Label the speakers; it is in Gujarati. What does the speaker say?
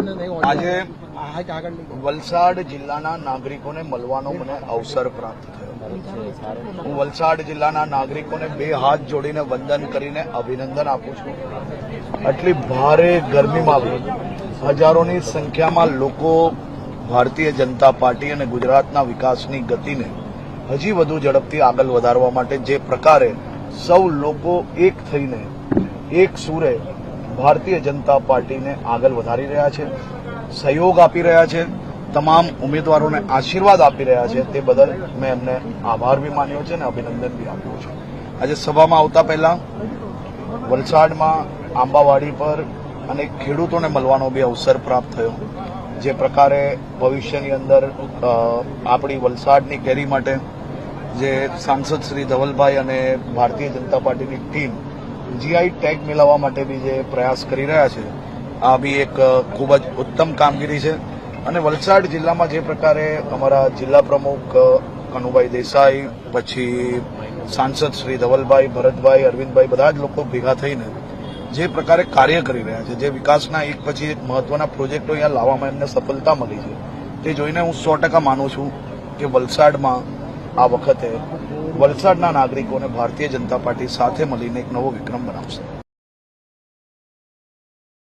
Speaker 1: આજે વલસાડ જિલ્લાના નાગરિકોને મળવાનો મને અવસર પ્રાપ્ત થયો। હું વલસાડ જિલ્લાના નાગરિકોને બે હાથ જોડીને વંદન કરીને અભિનંદન આપું છું। આટલી ભારે ગરમીમાં હજારોની સંખ્યામાં લોકો ભારતીય જનતા પાર્ટી અને ગુજરાતના વિકાસની ગતિને હજી વધુ ઝડપથી આગળ વધારવા માટે જે પ્રકારે સૌ લોકો એક થઈને એક સૂરે ભારતીય જનતા પાર્ટીને આગળ વધારી રહ્યા છે, સહયોગ આપી રહ્યા છે, તમામ ઉમેદવારોને આશીર્વાદ આપી રહ્યા છે, તે બદલ મેં એમને આભાર બી માન્યો છે અને અભિનંદન બી આપ્યો છે। આજે સભામાં આવતા પહેલા વલસાડમાં આંબાવાડી પર અને ખેડૂતોને મળવાનો બી અવસર પ્રાપ્ત થયો। જે પ્રકારે ભવિષ્યની અંદર આપણી વલસાડની કેરી માટે જે સાંસદ શ્રી ધવલભાઈ અને ભારતીય જનતા પાર્ટીની ટીમ જીઆઈ ટેગ મેળવવા માટે બી જે પ્રયાસ કરી રહ્યા છે, આ બી એક ખૂબ જ ઉત્તમ કામગીરી છે। અને વલસાડ જિલ્લામાં જે પ્રકારે અમારા જિલ્લા પ્રમુખ કનુભાઈ દેસાઈ, પછી સાંસદ શ્રી ધવલભાઈ, ભરતભાઈ, અરવિંદભાઈ બધા જ લોકો ભેગા થઈને જે પ્રકારે કાર્ય કરી રહ્યા છે, જે વિકાસના એક પછી એક મહત્વના પ્રોજેક્ટો અહીંયા લાવવામાં એમને સફળતા મળી છે, તે જોઈને હું 100% માનું છું કે વલસાડમાં આ વખતે વલસાડના નાગરિકોને ભારતીય જનતા પાર્ટી સાથે મળીને એક નવો વિક્રમ બનાવશે।